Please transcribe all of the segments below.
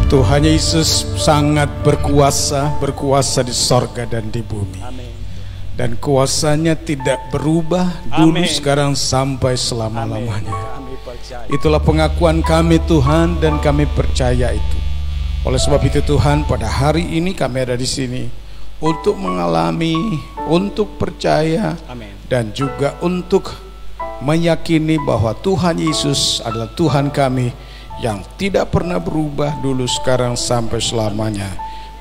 Tuhan Yesus sangat berkuasa di sorga dan di bumi. Amin. Dan kuasanya tidak berubah dulu, Amin. sekarang, sampai selama-lamanya. Kami percaya. Itulah pengakuan kami Tuhan, dan kami percaya itu. Oleh sebab itu Tuhan, pada hari ini kami ada di sini untuk mengalami, untuk percaya, Amin. dan juga untuk meyakini bahwa Tuhan Yesus adalah Tuhan kami yang tidak pernah berubah dulu, sekarang, sampai selamanya.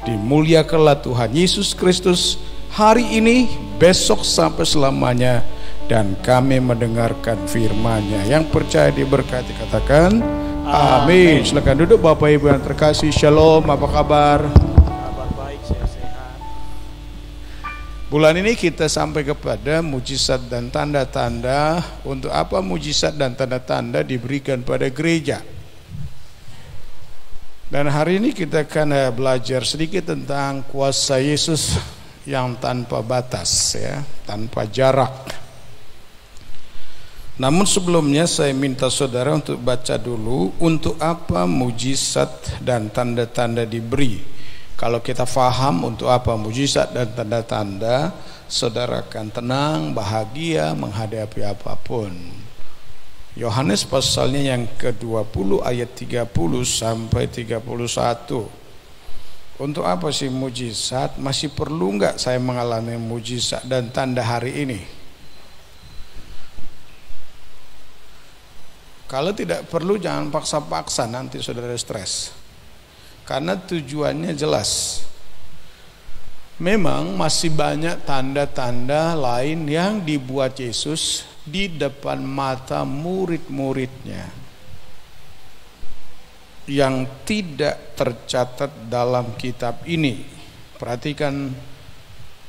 Dimuliakanlah Tuhan Yesus Kristus hari ini, besok, sampai selamanya. Dan kami mendengarkan firman-Nya. Yang percaya diberkati katakan amin. Silakan duduk Bapak Ibu yang terkasih. Shalom, apa kabar? Kabar baik, saya sehat. Bulan ini kita sampai kepada mujizat dan tanda-tanda. Untuk apa mujizat dan tanda-tanda diberikan pada gereja? Dan hari ini kita akan belajar sedikit tentang kuasa Yesus yang tanpa batas, ya, tanpa jarak. Namun sebelumnya saya minta saudara untuk baca dulu untuk apa mujizat dan tanda-tanda diberi. Kalau kita faham untuk apa mujizat dan tanda-tanda, saudara akan tenang, bahagia menghadapi apapun. Yohanes pasalnya yang ke-20 ayat 30 sampai 31. Untuk apa sih mujizat? Masih perlu enggak saya mengalami mujizat dan tanda hari ini? Kalau tidak perlu jangan paksa-paksa, nanti saudara stres. Karena tujuannya jelas. Memang masih banyak tanda-tanda lain yang dibuat Yesus di depan mata murid-muridnya yang tidak tercatat dalam kitab ini. Perhatikan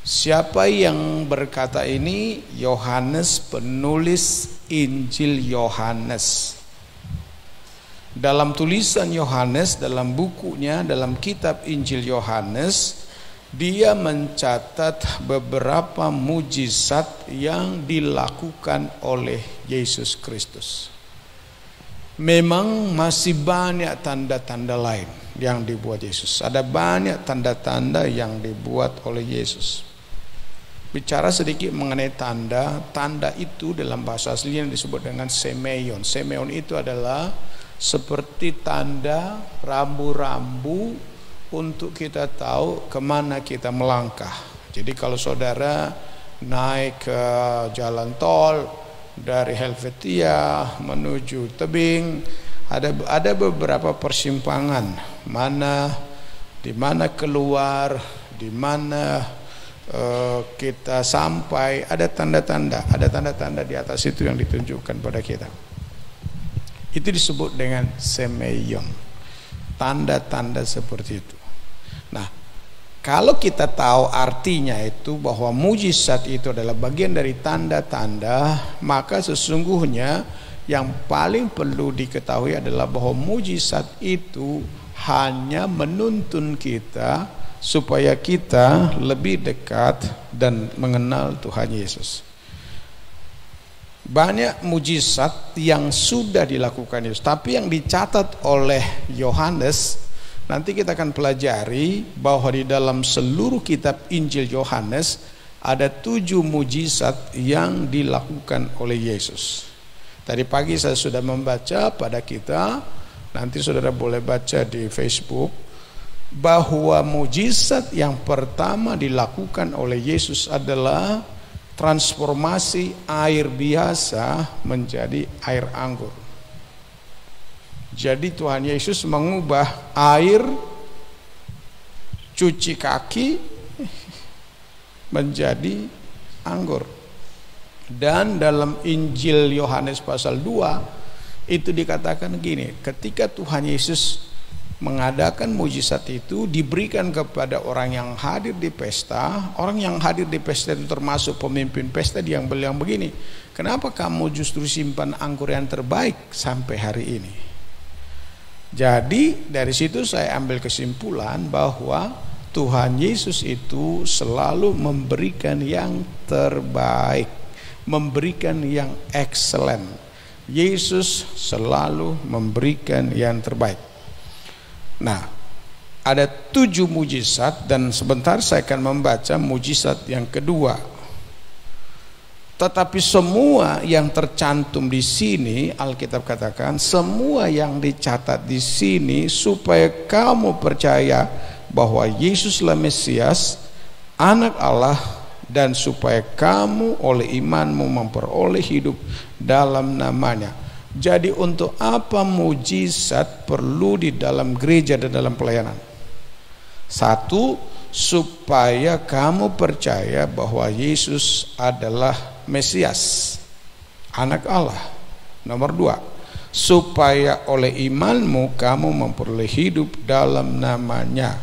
siapa yang berkata ini. Yohanes, penulis Injil Yohanes. Dalam tulisan Yohanes, dalam bukunya, dalam kitab Injil Yohanes, dia mencatat beberapa mujizat yang dilakukan oleh Yesus Kristus. Memang masih banyak tanda-tanda lain yang dibuat Yesus. Ada banyak tanda-tanda yang dibuat oleh Yesus. Bicara sedikit mengenai tanda. Tanda itu dalam bahasa asli yang disebut dengan semeion. Semeion itu adalah seperti tanda rambu-rambu untuk kita tahu kemana kita melangkah. Jadi kalau saudara naik ke jalan tol dari Helvetia menuju Tebing, ada beberapa persimpangan, di mana keluar, di mana kita sampai, ada tanda-tanda di atas itu yang ditunjukkan pada kita. Itu disebut dengan semeion, tanda-tanda seperti itu. Nah, kalau kita tahu artinya itu bahwa mujizat itu adalah bagian dari tanda-tanda, maka sesungguhnya yang paling perlu diketahui adalah bahwa mujizat itu hanya menuntun kita supaya kita lebih dekat dan mengenal Tuhan Yesus. Banyak mujizat yang sudah dilakukan Yesus, tapi yang dicatat oleh Yohanes, nanti kita akan pelajari bahwa di dalam seluruh kitab Injil Yohanes ada 7 mujizat yang dilakukan oleh Yesus. Tadi pagi saya sudah membaca pada kita, nanti saudara boleh baca di Facebook, bahwa mujizat yang pertama dilakukan oleh Yesus adalah transformasi air biasa menjadi air anggur. Jadi Tuhan Yesus mengubah air cuci kaki menjadi anggur. Dan dalam Injil Yohanes pasal 2 itu dikatakan gini, ketika Tuhan Yesus mengadakan mujizat itu, diberikan kepada orang yang hadir di pesta. Orang yang hadir di pesta itu termasuk pemimpin pesta. Dia yang bilang begini, kenapa kamu justru simpan anggur yang terbaik sampai hari ini? Jadi dari situ saya ambil kesimpulan bahwa Tuhan Yesus itu selalu memberikan yang terbaik, memberikan yang excellent. Yesus selalu memberikan yang terbaik. Nah, ada 7 mujizat, dan sebentar saya akan membaca mujizat yang kedua. Tetapi semua yang tercantum di sini, Alkitab katakan, semua yang dicatat di sini supaya kamu percaya bahwa Yesuslah Mesias, Anak Allah, dan supaya kamu oleh imanmu memperoleh hidup dalam namanya. Jadi untuk apa mujizat perlu di dalam gereja dan dalam pelayanan? 1, supaya kamu percaya bahwa Yesus adalah Mesias, Anak Allah. Nomor 2, supaya oleh imanmu kamu memperoleh hidup dalam namanya.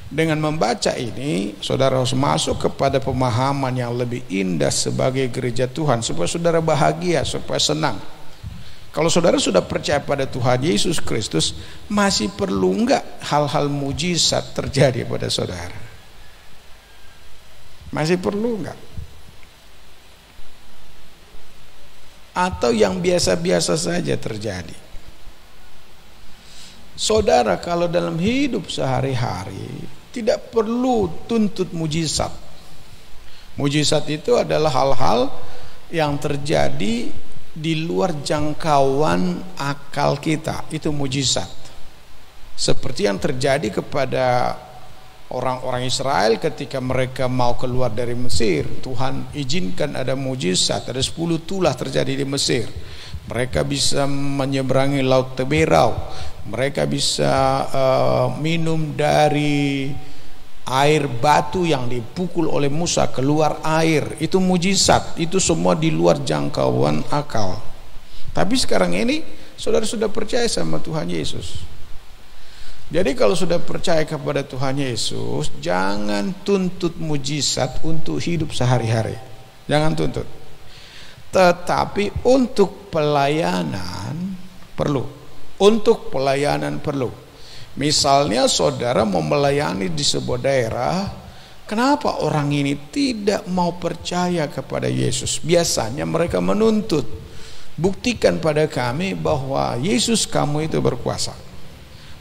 Dengan membaca ini, saudara harus masuk kepada pemahaman yang lebih indah sebagai gereja Tuhan, supaya saudara bahagia, supaya senang. Kalau saudara sudah percaya pada Tuhan Yesus Kristus, masih perlu enggak hal-hal mujizat terjadi pada saudara? Masih perlu enggak? Atau yang biasa-biasa saja terjadi? Saudara kalau dalam hidup sehari-hari tidak perlu tuntut mujizat. Mujizat itu adalah hal-hal yang terjadi di luar jangkauan akal kita. Itu mujizat. Seperti yang terjadi kepada orang-orang Israel ketika mereka mau keluar dari Mesir. Tuhan izinkan ada mujizat, ada 10 tulah terjadi di Mesir. Mereka bisa menyeberangi laut Teberau. Mereka bisa minum dari air batu yang dipukul oleh Musa, keluar air. Itu mujizat. Itu semua di luar jangkauan akal. Tapi sekarang ini saudara sudah percaya sama Tuhan Yesus. Jadi kalau sudah percaya kepada Tuhan Yesus, jangan tuntut mujizat untuk hidup sehari-hari. Jangan tuntut. Tetapi untuk pelayanan perlu. Untuk pelayanan perlu. Misalnya saudara mau melayani di sebuah daerah, kenapa orang ini tidak mau percaya kepada Yesus? Biasanya mereka menuntut, buktikan pada kami bahwa Yesus kamu itu berkuasa.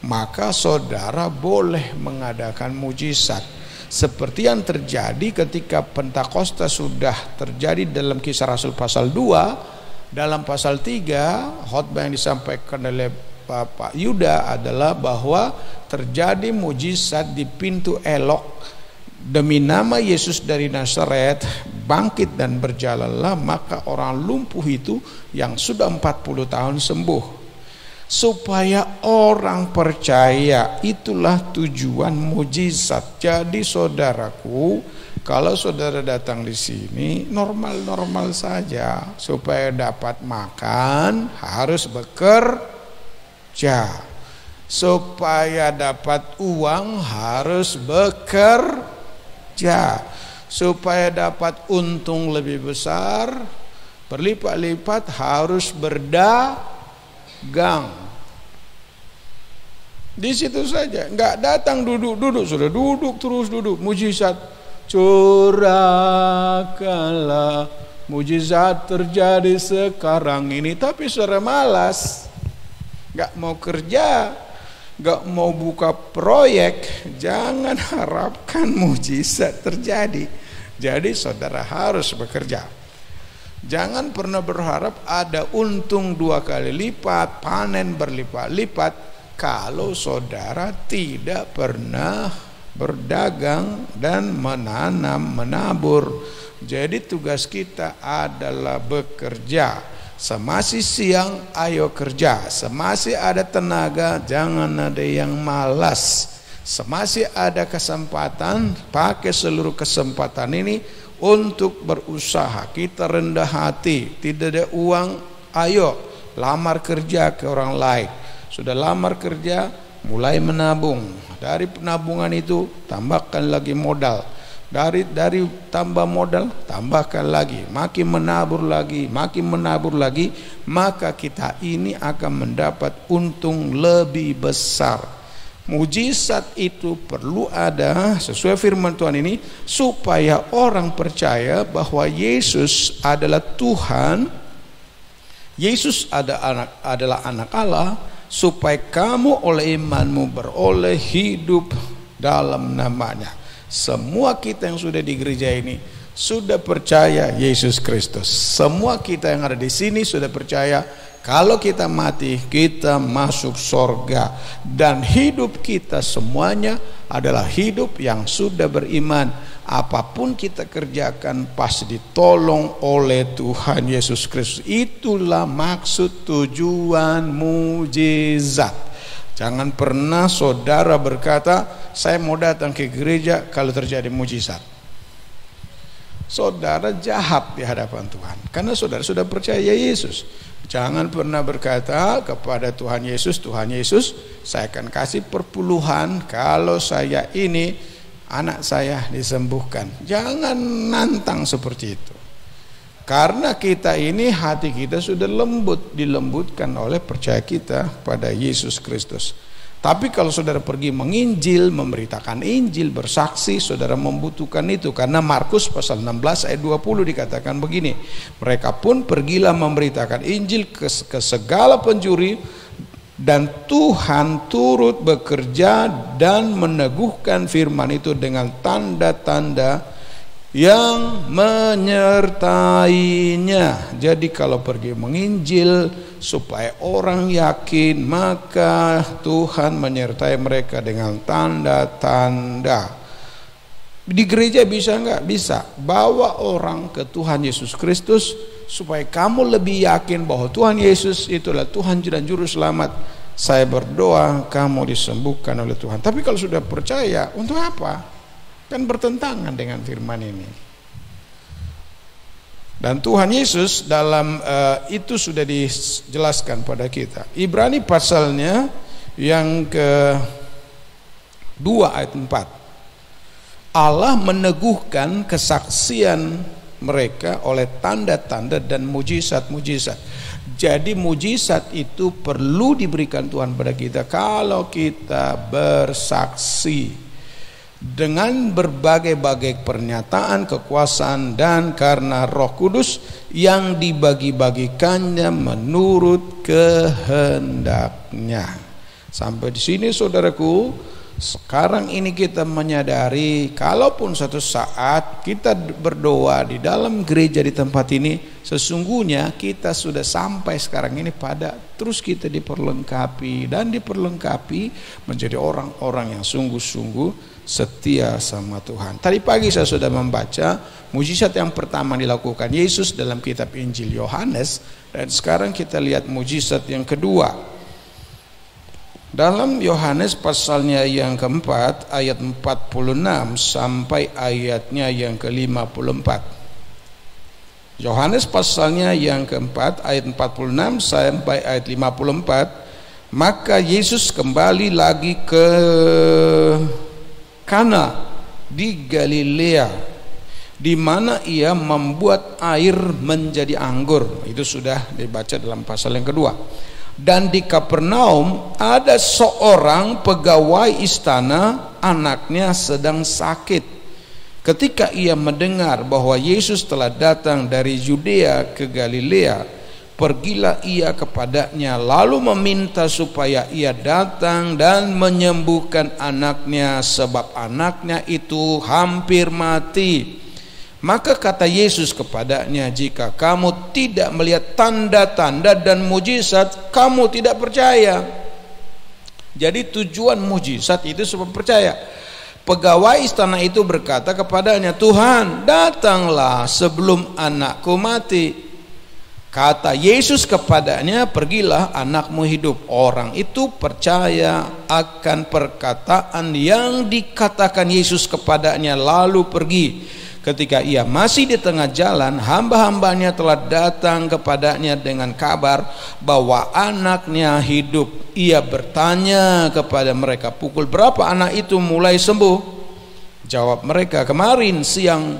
Maka saudara boleh mengadakan mujizat. Seperti yang terjadi ketika Pentakosta sudah terjadi dalam Kisah Rasul pasal 2. Dalam pasal 3, khotbah yang disampaikan oleh Bapak Yuda adalah bahwa terjadi mujizat di pintu elok. Demi nama Yesus dari Nazaret bangkit dan berjalanlah, maka orang lumpuh itu yang sudah 40 tahun sembuh. Supaya orang percaya, itulah tujuan mujizat. Jadi saudaraku, kalau saudara datang di sini normal-normal saja. Supaya dapat makan harus bekerja. Supaya dapat uang harus bekerja. Supaya dapat untung lebih besar, berlipat-lipat harus berdagang. Di situ saja, nggak datang duduk-duduk, sudah duduk terus duduk. Mujizat, curahkanlah mujizat terjadi sekarang ini. Tapi saudara malas, nggak mau kerja, nggak mau buka proyek. Jangan harapkan mujizat terjadi. Jadi saudara harus bekerja. Jangan pernah berharap ada untung 2 kali lipat, panen berlipat-lipat, kalau saudara tidak pernah berdagang dan menanam, menabur. Jadi tugas kita adalah bekerja. Semasih siang, ayo kerja. Semasih ada tenaga, jangan ada yang malas. Semasih ada kesempatan, pakai seluruh kesempatan ini untuk berusaha. Kita rendah hati, tidak ada uang, ayo lamar kerja ke orang lain. Sudah lamar kerja, mulai menabung. Dari penabungan itu tambahkan lagi modal. Dari tambah modal, tambahkan lagi. Makin menabur lagi, maka kita ini akan mendapat untung lebih besar. Mujizat itu perlu ada sesuai firman Tuhan ini, supaya orang percaya bahwa Yesus adalah Tuhan, Yesus adalah anak Allah, supaya kamu oleh imanmu beroleh hidup dalam namanya. Semua kita yang sudah di gereja ini sudah percaya Yesus Kristus. Semua kita yang ada di sini sudah percaya kalau kita mati kita masuk sorga, dan hidup kita semuanya adalah hidup yang sudah beriman. Apapun kita kerjakan pasti ditolong oleh Tuhan Yesus Kristus. Itulah maksud tujuan mujizat. Jangan pernah saudara berkata, saya mau datang ke gereja kalau terjadi mujizat. Saudara jahat di hadapan Tuhan, karena saudara sudah percaya Yesus. Jangan pernah berkata kepada Tuhan Yesus, Tuhan Yesus, saya akan kasih perpuluhan kalau saya ini anak saya disembuhkan. Jangan nantang seperti itu. Karena kita ini hati kita sudah lembut, dilembutkan oleh percaya kita pada Yesus Kristus. Tapi kalau saudara pergi menginjil, memberitakan Injil, bersaksi, saudara membutuhkan itu. Karena Markus pasal 16 ayat 20 dikatakan begini, mereka pun pergilah memberitakan Injil ke segala penjuru, dan Tuhan turut bekerja dan meneguhkan firman itu dengan tanda-tanda yang menyertainya. Jadi kalau pergi menginjil supaya orang yakin, maka Tuhan menyertai mereka dengan tanda-tanda. Di gereja bisa nggak? Bisa. Bawa orang ke Tuhan Yesus Kristus supaya kamu lebih yakin bahwa Tuhan Yesus itulah Tuhan dan Juru Selamat. Saya berdoa kamu disembuhkan oleh Tuhan. Tapi kalau sudah percaya, untuk apa? Kan bertentangan dengan firman ini. Dan Tuhan Yesus dalam itu sudah dijelaskan pada kita. Ibrani pasalnya yang ke-2 ayat 4. Allah meneguhkan kesaksian mereka oleh tanda-tanda dan mujizat-mujizat. Jadi mujizat itu perlu diberikan Tuhan pada kita kalau kita bersaksi dengan berbagai-bagai pernyataan kekuasaan dan karena Roh Kudus yang dibagi-bagikannya menurut kehendaknya. Sampai di sini saudaraku. Sekarang ini kita menyadari kalaupun suatu saat kita berdoa di dalam gereja di tempat ini, sesungguhnya kita sudah sampai sekarang ini pada terus kita diperlengkapi dan diperlengkapi menjadi orang-orang yang sungguh-sungguh setia sama Tuhan. Tadi pagi saya sudah membaca mujizat yang pertama dilakukan Yesus dalam kitab Injil Yohanes, dan sekarang kita lihat mujizat yang kedua. Dalam Yohanes pasalnya yang keempat ayat 46 sampai ayatnya yang ke-54. Yohanes pasalnya yang keempat ayat 46 sampai ayat 54. Maka Yesus kembali lagi ke Kana di Galilea, di mana ia membuat air menjadi anggur. Itu sudah dibaca dalam pasal yang kedua. Dan di Kapernaum ada seorang pegawai istana, anaknya sedang sakit. Ketika ia mendengar bahwa Yesus telah datang dari Yudea ke Galilea, pergilah ia kepadanya lalu meminta supaya ia datang dan menyembuhkan anaknya, sebab anaknya itu hampir mati. Maka kata Yesus kepadanya, jika kamu tidak melihat tanda-tanda dan mujizat, kamu tidak percaya. Jadi tujuan mujizat itu supaya percaya. Pegawai istana itu berkata kepadanya, Tuhan, datanglah sebelum anakku mati. Kata Yesus kepadanya, pergilah, anakmu hidup. Orang itu percaya akan perkataan yang dikatakan Yesus kepadanya, lalu pergi. Ketika ia masih di tengah jalan, hamba-hambanya telah datang kepadanya dengan kabar bahwa anaknya hidup. Ia bertanya kepada mereka, pukul berapa anak itu mulai sembuh? Jawab mereka, kemarin siang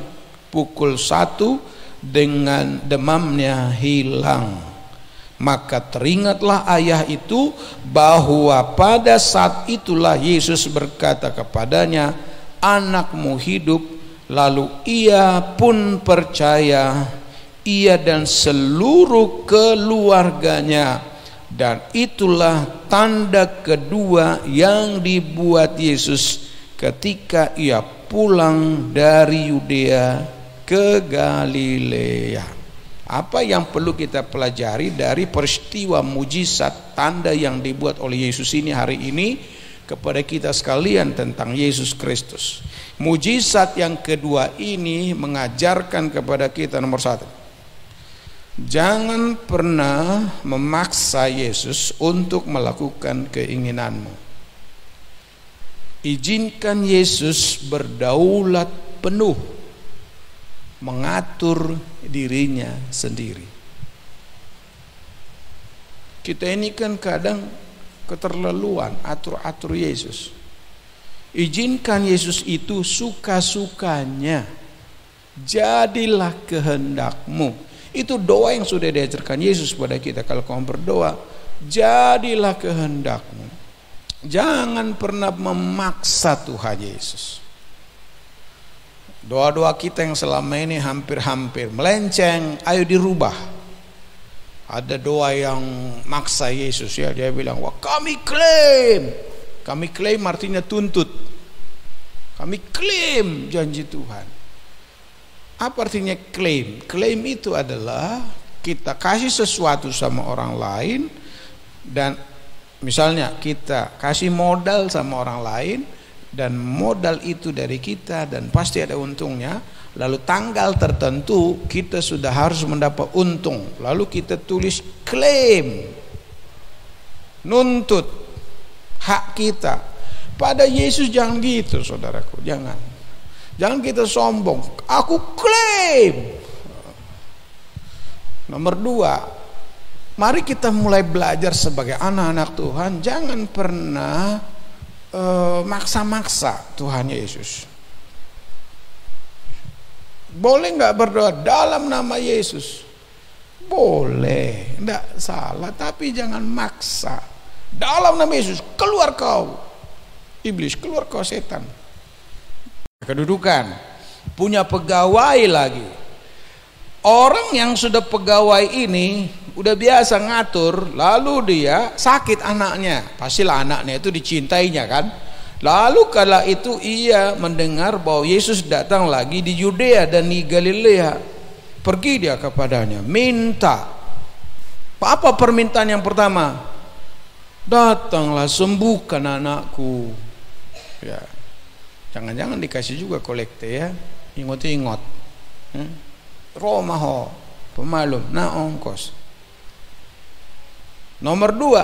pukul 1 dengan demamnya hilang. Maka teringatlah ayah itu bahwa pada saat itulah Yesus berkata kepadanya, anakmu hidup. Lalu ia pun percaya, ia dan seluruh keluarganya. Dan itulah tanda kedua yang dibuat Yesus ketika ia pulang dari Yudea ke Galilea. Apa yang perlu kita pelajari dari peristiwa mujizat tanda yang dibuat oleh Yesus ini hari ini kepada kita sekalian tentang Yesus Kristus? Mujizat yang kedua ini mengajarkan kepada kita nomor satu, jangan pernah memaksa Yesus untuk melakukan keinginanmu. Izinkan Yesus berdaulat penuh, mengatur dirinya sendiri. Kita ini kan kadang keterlaluan atur-atur Yesus. Izinkan Yesus itu suka-sukanya. Jadilah kehendakmu. Itu doa yang sudah diajarkan Yesus pada kita. Kalau kamu berdoa, jadilah kehendakmu. Jangan pernah memaksa Tuhan Yesus. Doa-doa kita yang selama ini hampir-hampir melenceng, ayo dirubah. Ada doa yang maksa Yesus, ya, dia bilang, wah kami klaim artinya tuntut, kami klaim janji Tuhan. Apa artinya klaim? Klaim itu adalah kita kasih sesuatu sama orang lain, dan misalnya kita kasih modal sama orang lain, dan modal itu dari kita dan pasti ada untungnya, lalu tanggal tertentu kita sudah harus mendapat untung, lalu kita tulis klaim, nuntut hak kita. Pada Yesus jangan gitu, saudaraku, jangan kita sombong, aku klaim. Nomor dua, mari kita mulai belajar sebagai anak-anak Tuhan, jangan pernah maksa-maksa Tuhan Yesus. Boleh nggak berdoa dalam nama Yesus? Boleh, nggak salah, tapi jangan maksa. Dalam nama Yesus, keluar kau iblis, keluar kau setan. Kedudukan, punya pegawai lagi. Orang yang sudah pegawai ini udah biasa ngatur, lalu dia sakit anaknya, pastilah anaknya itu dicintainya kan. Lalu kala itu ia mendengar bahwa Yesus datang lagi di Yudea dan di Galilea, pergi dia kepadanya, minta. Apa permintaan yang pertama? Datanglah sembuhkan anakku. Ya, jangan-jangan dikasih juga kolekte ya, ingot-ingot. Romaho, pemalum, na ongkos. Nomor dua,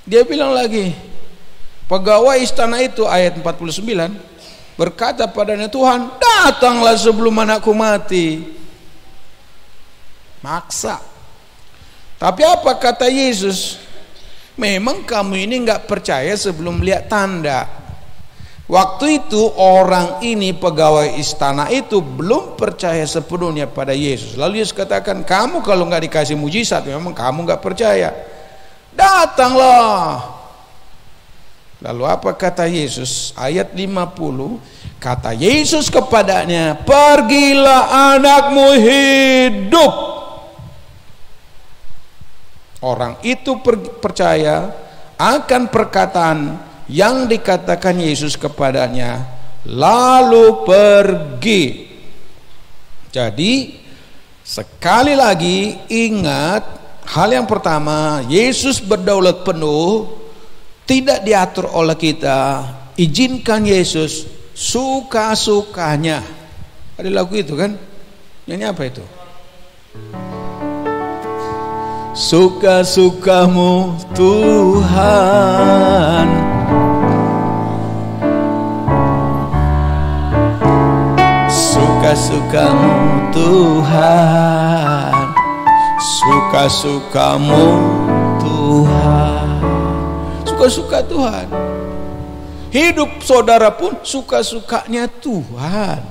dia bilang lagi, pegawai istana itu ayat 49 berkata padanya, Tuhan datanglah sebelum anakku mati. Maksa. Tapi apa kata Yesus? Memang kamu ini nggak percaya sebelum lihat tanda. Waktu itu orang ini, pegawai istana itu, belum percaya sepenuhnya pada Yesus. Lalu Yesus katakan, kamu kalau nggak dikasih mujizat, memang kamu nggak percaya. Datanglah. Lalu apa kata Yesus? Ayat 50, kata Yesus kepadanya, pergilah, anakmu hidup. Orang itu percaya akan perkataan yang dikatakan Yesus kepadanya, lalu pergi. Jadi sekali lagi ingat, hal yang pertama, Yesus berdaulat penuh, tidak diatur oleh kita. Izinkan Yesus suka-sukanya. Ada lagu itu kan? Nyanyi apa itu? Suka-sukamu Tuhan, suka-sukamu Tuhan, suka-sukamu Tuhan, suka-suka Tuhan. Hidup saudara pun suka-sukanya Tuhan,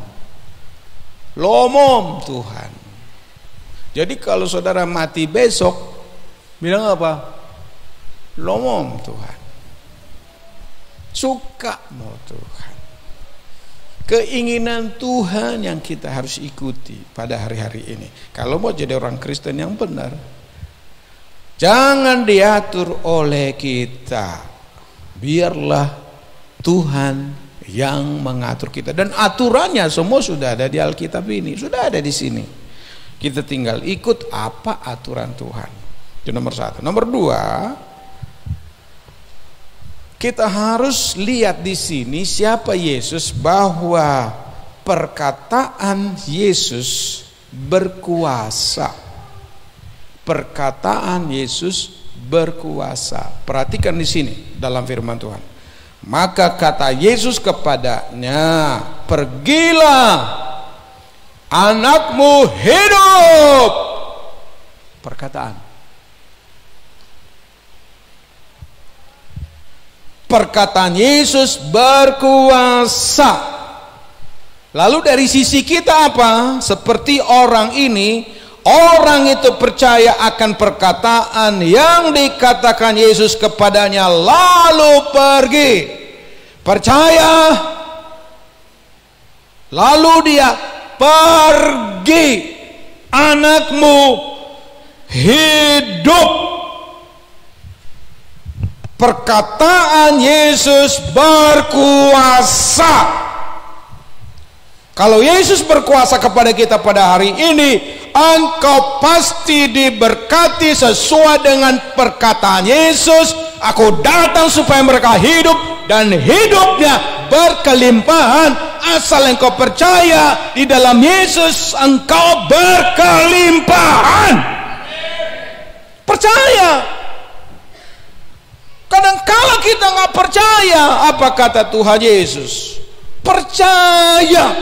lomom Tuhan. Jadi kalau saudara mati besok, bilang apa? Lomom Tuhan, suka mau Tuhan. Keinginan Tuhan yang kita harus ikuti pada hari-hari ini. Kalau mau jadi orang Kristen yang benar, jangan diatur oleh kita. Biarlah Tuhan yang mengatur kita, dan aturannya semua sudah ada di Alkitab ini, sudah ada di sini. Kita tinggal ikut apa aturan Tuhan. Itu nomor satu. Nomor dua, kita harus lihat di sini siapa Yesus, bahwa perkataan Yesus berkuasa. Perkataan Yesus berkuasa. Perhatikan di sini dalam firman Tuhan. Maka kata Yesus kepadanya, pergilah, anakmu hidup. Perkataan Yesus berkuasa. Lalu dari sisi kita apa? Seperti orang ini, orang itu percaya akan perkataan yang dikatakan Yesus kepadanya, lalu pergi. Percaya, lalu dia pergi, anakmu hidup. Perkataan Yesus berkuasa. Kalau Yesus berkuasa kepada kita pada hari ini, engkau pasti diberkati sesuai dengan perkataan Yesus. Aku datang supaya mereka hidup, dan hidupnya berkelimpahan. Asal engkau percaya di dalam Yesus, engkau berkelimpahan. Percaya. Kadang-kala kita nggak percaya apa kata Tuhan Yesus. Percaya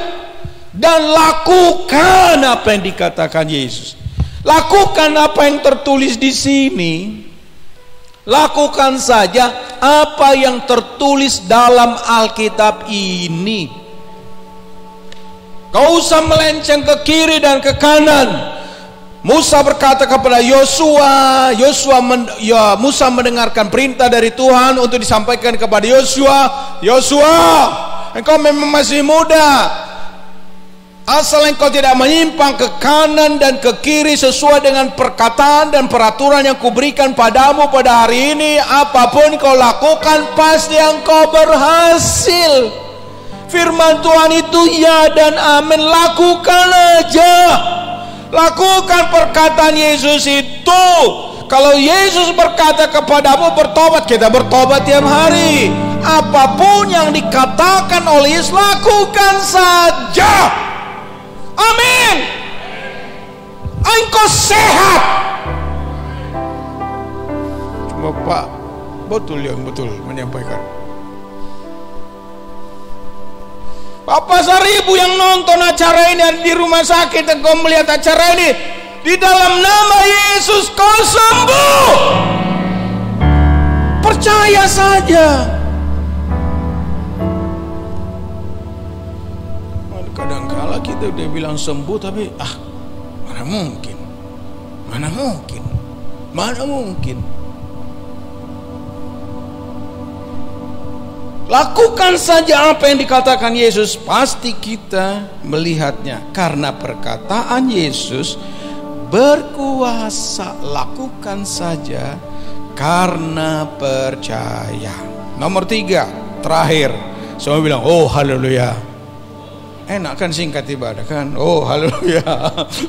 dan lakukan apa yang dikatakan Yesus. Lakukan apa yang tertulis di sini. Lakukan saja apa yang tertulis dalam Alkitab ini. Kau usah melenceng ke kiri dan ke kanan. Musa berkata kepada Yosua, Musa mendengarkan perintah dari Tuhan untuk disampaikan kepada Yosua. Yosua, engkau memang masih muda. Asal engkau tidak menyimpang ke kanan dan ke kiri sesuai dengan perkataan dan peraturan yang kuberikan padamu pada hari ini, apapun kau lakukan pasti engkau berhasil. Firman Tuhan itu ya dan amin. Lakukan aja. Lakukan perkataan Yesus itu. Kalau Yesus berkata kepadamu bertobat, kita bertobat tiap hari. Apapun yang dikatakan oleh Yesus, lakukan saja. Amin. Engkau sehat. Cuma Pak betul yang betul menyampaikan. Bapak 1000 yang nonton acara ini di rumah sakit, dan kau melihat acara ini, di dalam nama Yesus kau sembuh. Percaya saja. Kadang-kala kita udah bilang sembuh, tapi mana mungkin. Lakukan saja apa yang dikatakan Yesus, pasti kita melihatnya. Karena perkataan Yesus berkuasa. Lakukan saja karena percaya. Nomor 3, terakhir. Semua bilang, oh haleluya. Enak kan singkat ibadah kan? Oh haleluya.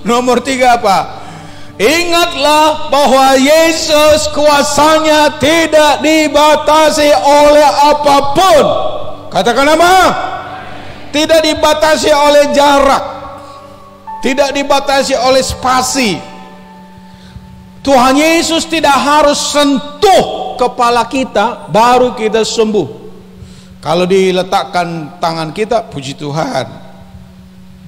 Nomor 3 apa? Ingatlah bahwa Yesus kuasanya tidak dibatasi oleh apapun. Katakan apa? Tidak dibatasi oleh jarak, tidak dibatasi oleh spasi. Tuhan Yesus tidak harus sentuh kepala kita baru kita sembuh. Kalau diletakkan tangan kita, puji Tuhan.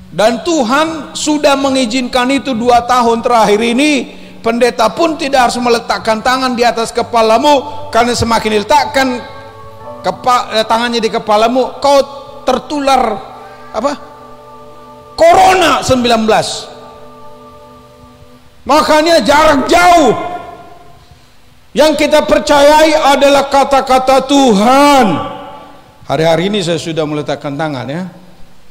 Dan Tuhan sudah mengizinkan itu 2 tahun terakhir ini. Pendeta pun tidak harus meletakkan tangan di atas kepalamu, karena semakin diletakkan tangannya di kepalamu, kau tertular Corona 19. Makanya jarak jauh. Yang kita percayai adalah kata-kata Tuhan. Hari-hari ini saya sudah meletakkan tangan ya.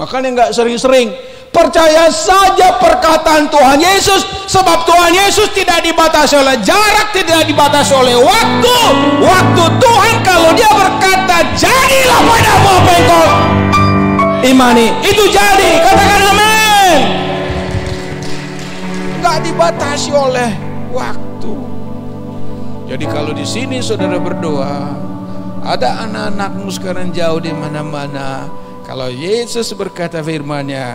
Makanya nggak sering-sering. Percaya saja perkataan Tuhan Yesus, sebab Tuhan Yesus tidak dibatasi oleh jarak, tidak dibatasi oleh waktu. Waktu Tuhan kalau dia berkata, jadilah padamu apa yang kau imani, itu jadi. Katakan amin. Gak dibatasi oleh waktu. Jadi kalau di sini saudara berdoa, ada anak-anakmu sekarang jauh di mana-mana, kalau Yesus berkata firman-Nya,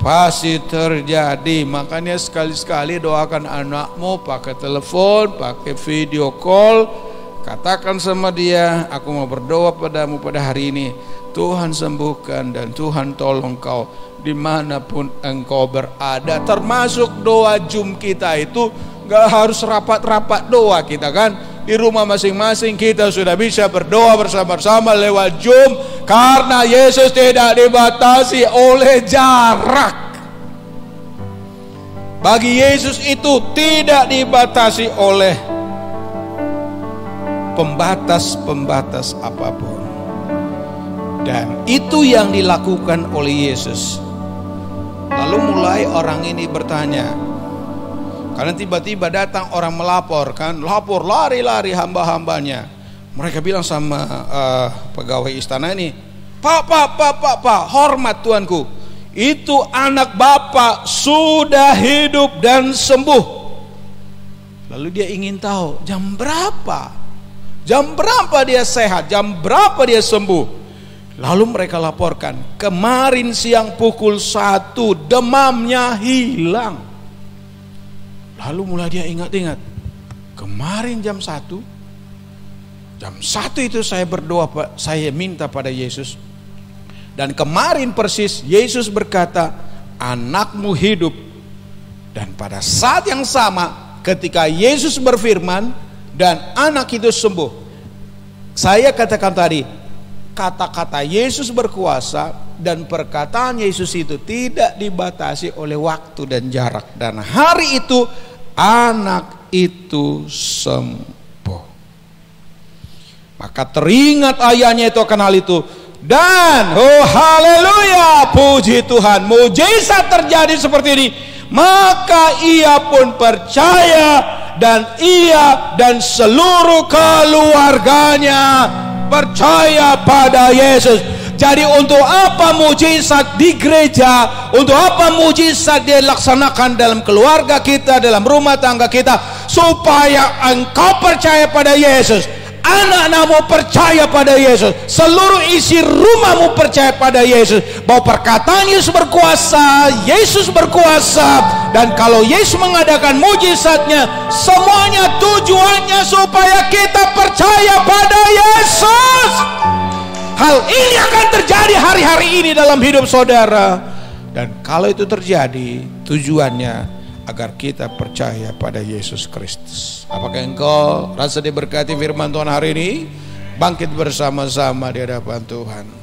pasti terjadi. Makanya sekali-sekali doakan anakmu pakai telepon, pakai video call. Katakan sama dia, aku mau berdoa padamu pada hari ini. Tuhan sembuhkan dan Tuhan tolong kau dimanapun engkau berada. Termasuk doa Zoom kita itu gak harus rapat-rapat doa kita kan. Di rumah masing-masing kita sudah bisa berdoa bersama-sama lewat Zoom, karena Yesus tidak dibatasi oleh jarak. Bagi Yesus itu tidak dibatasi oleh pembatas-pembatas apapun. Dan itu yang dilakukan oleh Yesus. Lalu mulai orang ini bertanya, karena tiba-tiba datang orang melapor kan, lapor lari-lari hamba-hambanya. Mereka bilang sama pegawai istana ini, Pak, hormat tuanku, itu anak bapak sudah hidup dan sembuh. Lalu dia ingin tahu jam berapa dia sehat, jam berapa dia sembuh. Lalu mereka laporkan, kemarin siang pukul 1 demamnya hilang. Lalu mulai dia ingat-ingat, kemarin jam 1 itu saya berdoa, saya minta pada Yesus. Dan kemarin persis Yesus berkata, anakmu hidup. Dan pada saat yang sama, ketika Yesus berfirman dan anak itu sembuh, saya katakan tadi, kata-kata Yesus berkuasa dan perkataan Yesus itu tidak dibatasi oleh waktu dan jarak. Dan hari itu anak itu sembuh. Maka teringat ayahnya itu akan hal itu. Dan oh haleluya, puji Tuhan, mujizat terjadi seperti ini. Maka ia pun percaya, dan ia dan seluruh keluarganya percaya pada Yesus. Jadi untuk apa mujizat di gereja? Untuk apa mujizat dilaksanakan dalam keluarga kita, dalam rumah tangga kita? Supaya engkau percaya pada Yesus, anak-anakmu percaya pada Yesus, seluruh isi rumahmu percaya pada Yesus, bahwa perkataan Yesus berkuasa, Yesus berkuasa. Dan kalau Yesus mengadakan mujizatnya, semuanya tujuannya supaya kita percaya pada Yesus. Hal ini akan terjadi hari-hari ini dalam hidup saudara. Dan kalau itu terjadi, tujuannya agar kita percaya pada Yesus Kristus. Apakah engkau rasa diberkati firman Tuhan hari ini? Bangkit bersama-sama di hadapan Tuhan.